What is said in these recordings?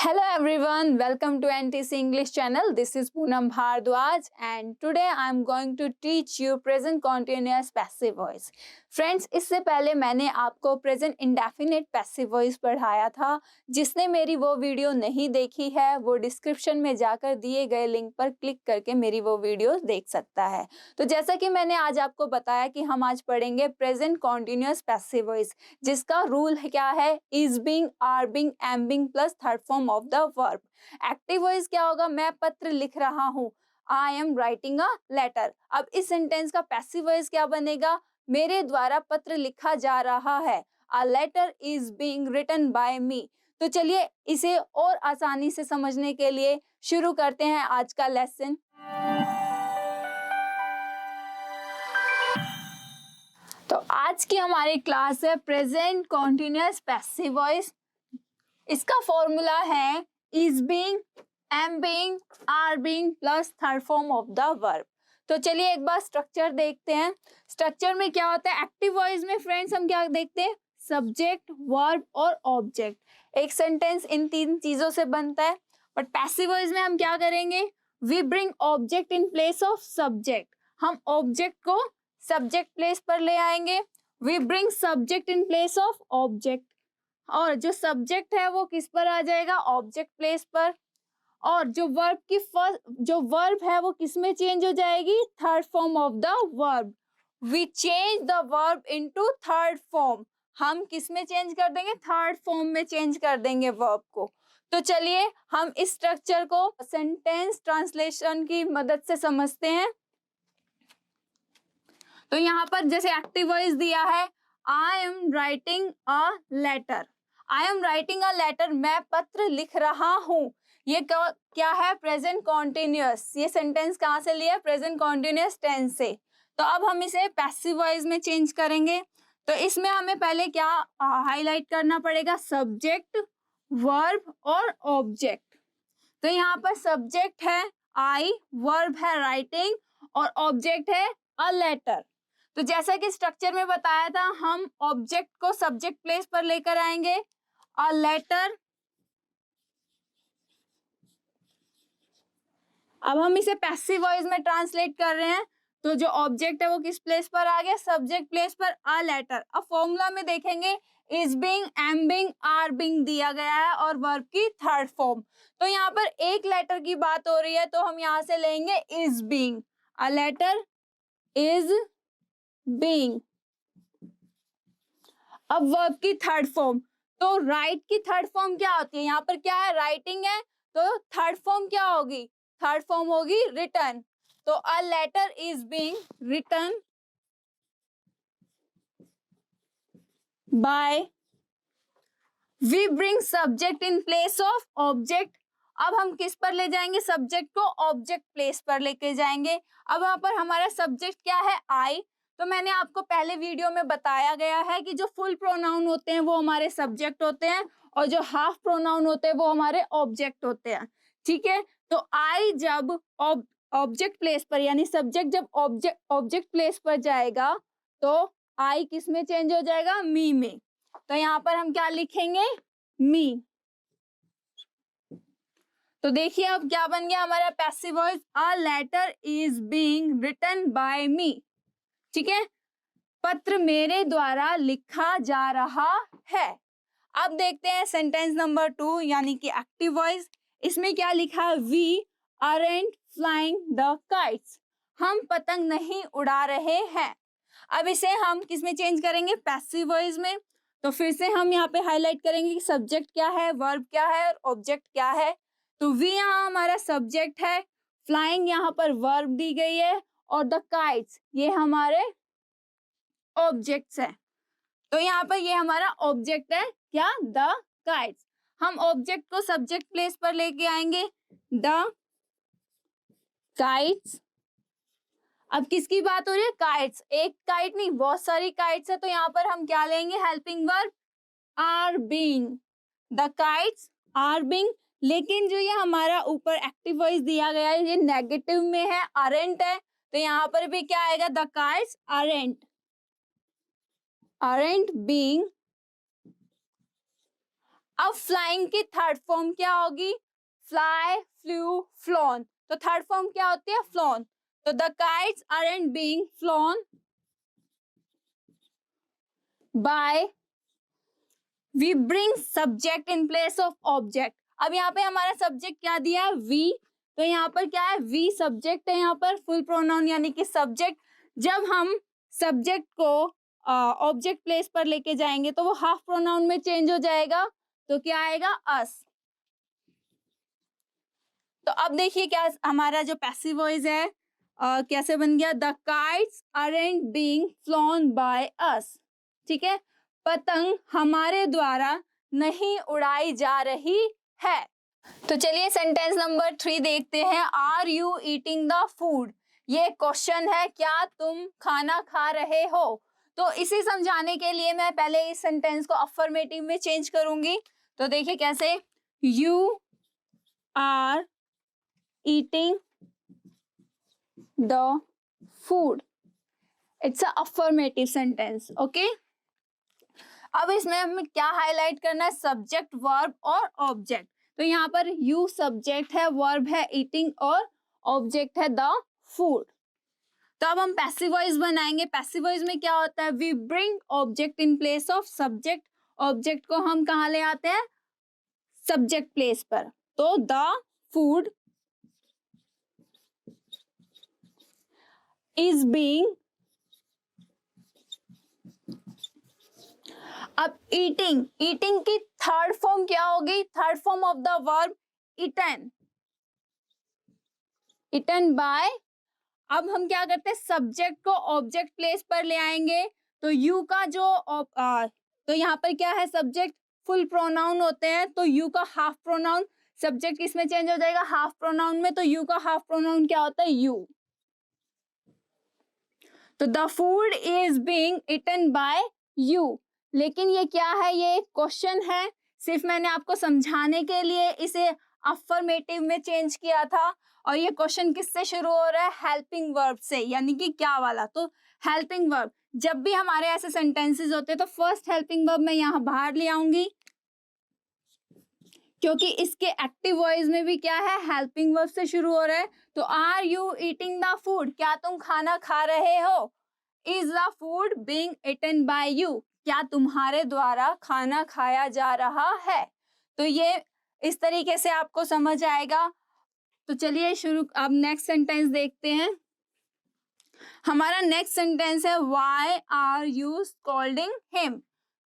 Hello everyone, welcome to NTC English channel. This is Poonam Bhardwaj and today I am going to teach you present continuous passive voice. Friends, इससे पहले मैंने आपको present indefinite passive voice पढ़ाया था. जिसने मेरी वो video नहीं देखी है वो डिस्क्रिप्शन में जाकर दिए गए लिंक पर क्लिक करके मेरी वो वीडियो देख सकता है. तो जैसा कि मैंने आज आपको बताया कि हम आज पढ़ेंगे present continuous passive voice, जिसका रूल क्या है, is being, are being, am being plus third form of the verb. Active voice क्या होगा, मैं पत्र लिख रहा हूँ, I am writing a letter. अब इस सेंटेंस का पैसिव वॉइस क्या बनेगा, मेरे द्वारा पत्र लिखा जा रहा है, a letter is being written by me. तो चलिए इसे और आसानी से समझने के लिए शुरू करते हैं आज का लेसन. तो आज की हमारी क्लास है प्रेजेंट कॉन्टिन्यूअस पैसिव वॉइस. इसका फॉर्मूला है is being, am being, are being plus third form of the verb. तो चलिए एक बार स्ट्रक्चर देखते हैं. स्ट्रक्चर में क्या होता है, एक्टिव वॉइस में फ्रेंड्स हम क्या देखते हैं, सब्जेक्ट, वर्ब और ऑब्जेक्ट. एक सेंटेंस इन तीन चीजों से बनता है. बट पैसिव वॉइस में हम क्या करेंगे, we bring object in place of subject. हम ऑब्जेक्ट को सब्जेक्ट प्लेस पर ले आएंगे. We bring subject in place of object, और जो सब्जेक्ट है वो किस पर आ जाएगा, ऑब्जेक्ट प्लेस पर. और जो वर्ब की फर्स्ट जो वर्ब है वो किस में चेंज हो जाएगी, third form of the verb. We change the verb into third form. हम किस में चेंज कर देंगे, थर्ड फॉर्म में चेंज कर देंगे वर्ब को. तो चलिए हम इस स्ट्रक्चर को सेंटेंस ट्रांसलेशन की मदद से समझते हैं. तो यहाँ पर जैसे एक्टिव वॉइस दिया है, I am writing a letter. I am writing a letter, मैं पत्र लिख रहा हूँ. ये क्या है, प्रेजेंट कॉन्टिन्यूअस. ये सेंटेंस कहाँ से लिया, प्रेजेंट कॉन्टिन्यूअस टेंस से. तो अब हम इसे पैसिव वॉइस में चेंज करेंगे. तो इसमें हमें पहले क्या हाईलाइट करना पड़ेगा, सब्जेक्ट, वर्ब और ऑब्जेक्ट. तो यहाँ पर सब्जेक्ट है आई, वर्ब है राइटिंग और ऑब्जेक्ट है अ लेटर. तो जैसा कि स्ट्रक्चर में बताया था, हम ऑब्जेक्ट को सब्जेक्ट प्लेस पर लेकर आएंगे, अ लेटर. अब हम इसे पैसिव वॉइस में ट्रांसलेट कर रहे हैं. तो जो ऑब्जेक्ट है वो किस प्लेस पर आ गया, सब्जेक्ट प्लेस पर, अ लेटर. अब फॉर्मूला में देखेंगे, is being, am being, are being दिया गया है और वर्ब की थर्ड फॉर्म. तो यहाँ पर एक लेटर की बात हो रही है तो हम यहाँ से लेंगे is being, a letter is being. अब वर्ब की थर्ड फॉर्म, तो राइट की थर्ड फॉर्म क्या होती है, यहाँ पर क्या है, राइटिंग है. तो थर्ड फॉर्म क्या होगी, थर्ड फॉर्म होगी रिटन. तो a letter is being written by, we bring subject in place of object. अब हम किस पर ले जाएंगे, सब्जेक्ट को ऑब्जेक्ट प्लेस पर लेके जाएंगे. अब यहाँ पर हमारा सब्जेक्ट क्या है, आई. तो मैंने आपको पहले वीडियो में बताया गया है कि जो फुल प्रोनाउन होते हैं वो हमारे सब्जेक्ट होते हैं और जो हाफ प्रोनाउन होते हैं वो हमारे ऑब्जेक्ट होते हैं. ठीक है. तो आई जब ऑब्जेक्ट प्लेस पर, यानी सब्जेक्ट जब ऑब्जेक्ट प्लेस पर जाएगा तो आई किस में चेंज हो जाएगा, मी में. तो यहाँ पर हम क्या लिखेंगे, मी. तो देखिए अब क्या बन गया हमारा passive voice, a letter is being written by me. ठीक है, पत्र मेरे द्वारा लिखा जा रहा है. अब देखते हैं सेंटेंस नंबर 2 यानी कि एक्टिव वॉइस. इसमें क्या लिखा है, we aren't flying the kites. हम पतंग नहीं उड़ा रहे हैं. अब इसे हम किस में चेंज करेंगे, पैसिव वॉइस में. तो फिर से हम यहाँ पे हाईलाइट करेंगे कि सब्जेक्ट क्या है, वर्ब क्या है और ऑब्जेक्ट क्या है. तो वी यहाँ हमारा सब्जेक्ट है, फ्लाइंग यहाँ पर वर्ब दी गई है और द काइट्स ये हमारे ऑब्जेक्ट्स है. तो यहाँ पर ये हमारा ऑब्जेक्ट है क्या, द काइट्स. हम ऑब्जेक्ट को सब्जेक्ट प्लेस पर लेके आएंगे, द काइट्स. अब किसकी बात हो रही है, काइट्स. एक काइट नहीं, बहुत सारी काइट्स है. तो यहाँ पर हम क्या लेंगे, helping verb are being. The kites are being. लेकिन जो ये हमारा ऊपर एक्टिव वॉइस दिया गया है ये नेगेटिव में है, आरंट है. तो यहाँ पर भी क्या आएगा, द काइट्स आरंट बीइंग अब फ्लाइंग की थर्ड फॉर्म क्या होगी? Fly, flew, flown. तो थर्ड फॉर्म क्या होती है? फ्लोन। तो the kites aren't being flown by, we bring subject in place of object. अब यहाँ पे हमारा सब्जेक्ट क्या दिया है? वी। तो यहाँ पर क्या है? वी सब्जेक्ट है, यहाँ पर फुल प्रोनाउन यानी कि सब्जेक्ट। जब हम सब्जेक्ट को ऑब्जेक्ट प्लेस पर लेके जाएंगे तो वो हाफ प्रोनाउन में चेंज हो जाएगा। तो क्या आएगा? अस। तो अब देखिए क्या हमारा जो पैसिव वॉइस है कैसे बन गया? The kites aren't being flown by us. ठीक है, पतंग हमारे द्वारा नहीं उड़ाई जा रही है। तो चलिए सेंटेंस नंबर 3 देखते हैं। Are you eating the food? ये क्वेश्चन है, क्या तुम खाना खा रहे हो? तो इसे समझाने के लिए मैं पहले इस सेंटेंस को अफर्मेटिव में चेंज करूंगी। तो देखिए कैसे? You are eating the food, it's a affirmative sentence. Okay, अब इसमें हमें क्या हाईलाइट करना है? सब्जेक्ट, वर्ब और ऑब्जेक्ट। तो यहाँ पर यू सब्जेक्ट है, वर्ब है ईटिंग और ऑब्जेक्ट है द फूड। तो अब हम पैसिव वॉइस बनाएंगे। पैसिव वॉइस में क्या होता है? We bring object in place of subject. Object को हम कहाँ ले आते हैं? सब्जेक्ट प्लेस पर। तो द फूड इज बीइंग। अब ईटिंग, ईटिंग की थर्ड फॉर्म क्या होगी? Third form of the verb eaten, eaten by. अब हम क्या करते हैं? सब्जेक्ट को ऑब्जेक्ट प्लेस पर ले आएंगे। तो यू का जो तो यहाँ पर क्या है? सब्जेक्ट फुल प्रोनाउन होते हैं, तो यू का हाफ प्रोनाउन सब्जेक्ट किसमें चेंज हो जाएगा? हाफ प्रोनाउन में। तो यू का हाफ प्रोनाउन क्या होता है? यू। तो the food is being eaten by you. लेकिन ये क्या है? ये एक क्वेश्चन है, सिर्फ मैंने आपको समझाने के लिए इसे अफर्मेटिव में चेंज किया था। और ये क्वेश्चन किससे शुरू हो रहा है? हेल्पिंग वर्ब से, यानी कि क्या वाला? तो हेल्पिंग वर्ब, जब भी हमारे ऐसे सेंटेंसेस होते हैं तो फर्स्ट हेल्पिंग वर्ब मैं यहाँ बाहर ले आऊंगी, क्योंकि इसके एक्टिव वॉइस में भी क्या है? हेल्पिंग वर्ब से शुरू हो रहा है। तो are you eating the food? क्या तुम खाना खा रहे हो? Is the food being eaten by you? क्या तुम्हारे द्वारा खाना खाया जा रहा है? तो ये इस तरीके से आपको समझ आएगा। तो चलिए शुरू, अब नेक्स्ट सेंटेंस देखते हैं। हमारा नेक्स्ट सेंटेंस है why are you scolding him?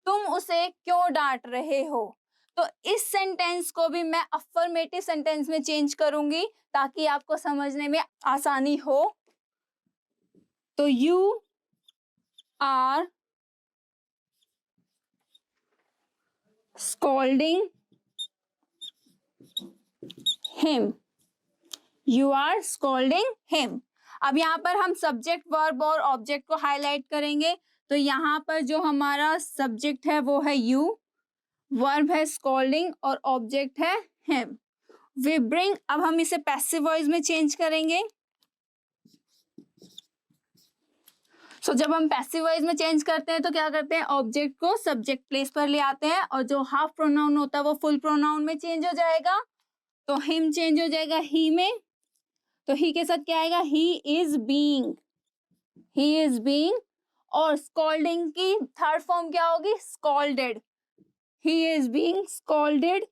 तुम उसे क्यों डांट रहे हो? तो इस सेंटेंस को भी मैं अफर्मेटिव सेंटेंस में चेंज करूंगी ताकि आपको समझने में आसानी हो। तो you are scolding him, you are scolding him. अब यहाँ पर हम सब्जेक्ट, वर्ब और ऑब्जेक्ट को हाईलाइट करेंगे। तो यहाँ पर जो हमारा सब्जेक्ट है वो है यू, वर्ब है स्कॉल्डिंग और ऑब्जेक्ट है हिम। वी ब्रिंग, अब हम इसे पैसिव वॉइस में चेंज करेंगे। जब हम पैसिव वॉइस में चेंज करते हैं तो क्या करते हैं? ऑब्जेक्ट को सब्जेक्ट प्लेस पर ले आते हैं और जो हाफ प्रोनाउन होता है वो फुल प्रोनाउन में चेंज हो जाएगा। तो हिम चेंज हो जाएगा ही में। तो ही के साथ क्या आएगा? He is being, he is being. और स्कॉल्डिंग की थर्ड फॉर्म क्या होगी? Scolded, he is being scolded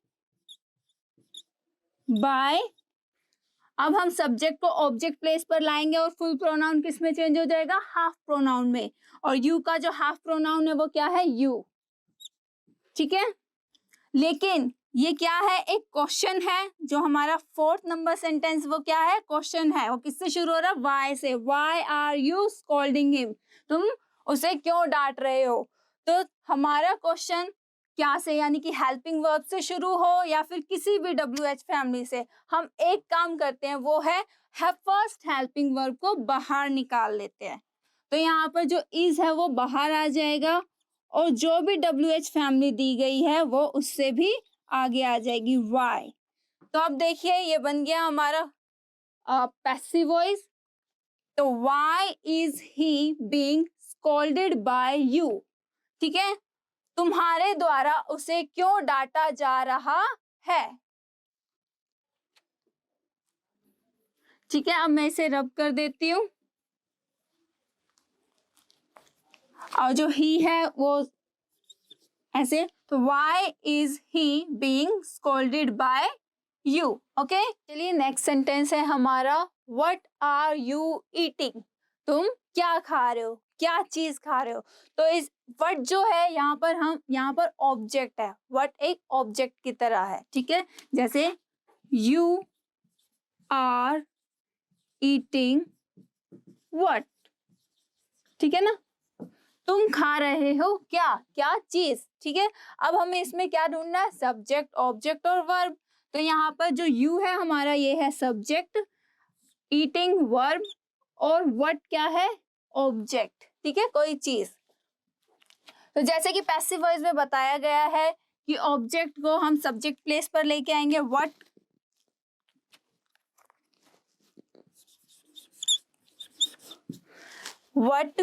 by. अब हम सब्जेक्ट को ऑब्जेक्ट प्लेस पर लाएंगे और फुल प्रोनाउन किस में चेंज हो जाएगा? हाफ प्रोनाउन में। और यू का जो हाफ प्रोनाउन है वो क्या है? यू। ठीक है, लेकिन ये क्या है? एक क्वेश्चन है। जो हमारा फोर्थ नंबर सेंटेंस वो क्या है? क्वेश्चन है। वो किससे शुरू हो रहा है? वाई से। Why are you scolding him? तुम उसे क्यों डांट रहे हो? तो हमारा क्वेश्चन क्या से, यानी कि हेल्पिंग वर्ब से शुरू हो या फिर किसी भी WH फैमिली से, हम एक काम करते हैं, वो है फर्स्ट हेल्पिंग वर्ब को बाहर निकाल लेते हैं। तो यहाँ पर जो इज है वो बाहर आ जाएगा और जो भी WH फैमिली दी गई है वो उससे भी आगे आ जाएगी, वाई। तो अब देखिए ये बन गया हमारा पैसिव वॉइस। तो why is he being scolded by you? ठीक है, तुम्हारे द्वारा उसे क्यों डांटा जा रहा है। ठीक है, अब मैं इसे रब कर देती हूँ और जो ही है वो ऐसे, तो why is he being scolded by you. Okay, चलिए नेक्स्ट सेंटेंस है हमारा, व्हाट आर यू ईटिंग, तुम क्या खा रहे हो, क्या चीज खा रहे हो। तो इस व्हाट जो है यहाँ पर ऑब्जेक्ट है, व्हाट एक ऑब्जेक्ट की तरह है। ठीक है, जैसे यू आर ईटिंग व्हाट, ठीक है ना, तुम खा रहे हो क्या, क्या चीज। ठीक है, अब हमें इसमें क्या ढूंढना है, सब्जेक्ट, ऑब्जेक्ट और वर्ब। तो यहाँ पर जो यू है हमारा ये है सब्जेक्ट, ईटिंग वर्ब और व्हाट क्या है, ऑब्जेक्ट। ठीक है, कोई चीज। तो जैसे कि पैसिव वॉइस में बताया गया है कि ऑब्जेक्ट को हम सब्जेक्ट प्लेस पर लेके आएंगे, व्हाट, व्हाट,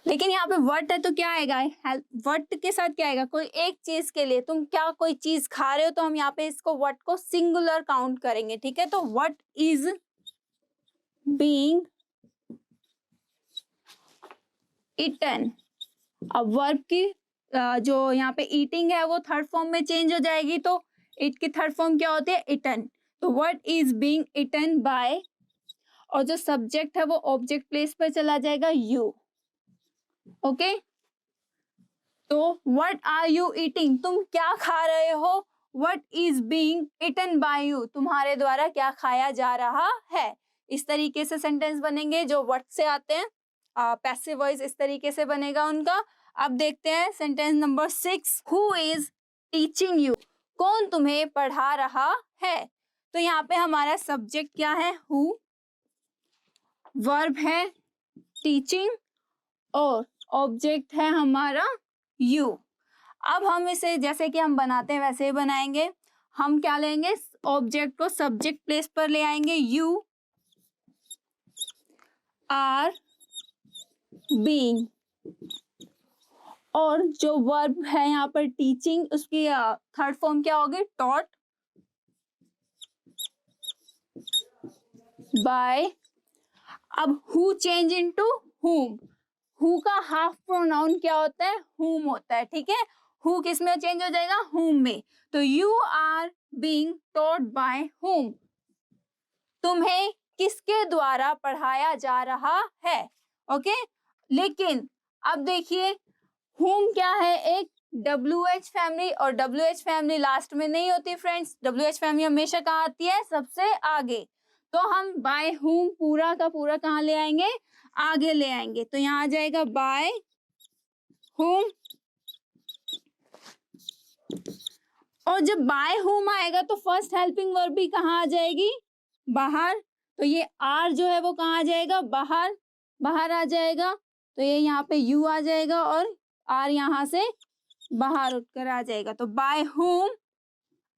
लेकिन यहाँ पे व्हाट है तो क्या आएगा, व्हाट के साथ क्या आएगा, कोई एक चीज के लिए, तुम क्या कोई चीज खा रहे हो, तो हम यहाँ पे इसको व्हाट को सिंगुलर काउंट करेंगे। ठीक है, तो व्हाट इज बीइंग ईटन। अब वर्ब की जो यहाँ पे ईटिंग है वो थर्ड फॉर्म में चेंज हो जाएगी, तो इट की थर्ड फॉर्म क्या होती है, ईटन। तो what is being eaten by, और जो सब्जेक्ट है वो ऑब्जेक्ट प्लेस पर चला जाएगा, यू। ओके, तो व्हाट आर यू ईटिंग, तुम क्या खा रहे हो, what is being eaten by you, तुम्हारे द्वारा क्या खाया जा रहा है। इस तरीके से सेंटेंस बनेंगे जो व्हाट से आते हैं। पैसिव वॉइस इस तरीके से बनेगा उनका। अब देखते हैं sentence number 6, who is teaching you, कौन तुम्हें पढ़ा रहा है। तो यहाँ पे हमारा सब्जेक्ट क्या है, हु, वर्ब है टीचिंग और ऑब्जेक्ट है हमारा यू। अब हम इसे जैसे कि हम बनाते हैं वैसे ही बनाएंगे। हम क्या लेंगे, ऑब्जेक्ट को सब्जेक्ट प्लेस पर ले आएंगे, यू आर बीइंग, और जो वर्ब है यहाँ पर टीचिंग, उसकी थर्ड फॉर्म क्या होगी, टॉट बाय। अब हु चेंज इनटू हुम, हु का हाफ प्रोनाउन क्या होता है, हुम होता है। ठीक है, हु किस में चेंज हो जाएगा, हुम में। तो you are being taught by whom, तुम्हें किसके द्वारा पढ़ाया जा रहा है। ओके, लेकिन अब देखिए हुम क्या है, एक WH फैमिली, और WH फैमिली लास्ट में नहीं होती फ्रेंड्स, WH फैमिली हमेशा कहाँ आती है, सबसे आगे। तो हम बाय हुम पूरा का पूरा कहाँ ले आएंगे, आगे ले आएंगे। तो यहाँ आ जाएगा बाय हुम, और जब बाय हुम आएगा तो फर्स्ट हेल्पिंग वर्ब भी कहाँ आ जाएगी, बाहर। तो ये आर जो है वो कहाँ आ जाएगा, बाहर, बाहर आ जाएगा। तो ये यहाँ पे यू आ जाएगा और आर यहाँ से बाहर उठकर आ जाएगा। तो by whom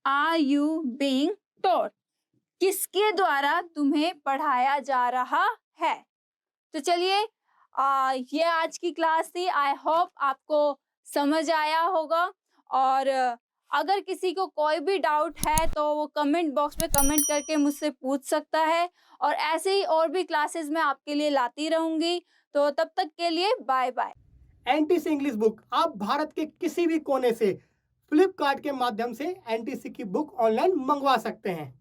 are you being taught, किसके द्वारा तुम्हें पढ़ाया जा रहा है। तो चलिए ये आज की क्लास थी। आई होप आपको समझ आया होगा, और अगर किसी को कोई भी डाउट है तो वो कमेंट बॉक्स में कमेंट करके मुझसे पूछ सकता है, और ऐसे ही और भी क्लासेस मैं आपके लिए लाती रहूंगी। तो तब तक के लिए bye bye. NTC English book आप भारत के किसी भी कोने से फ्लिपकार्ट के माध्यम से एनटीसी की बुक ऑनलाइन मंगवा सकते हैं।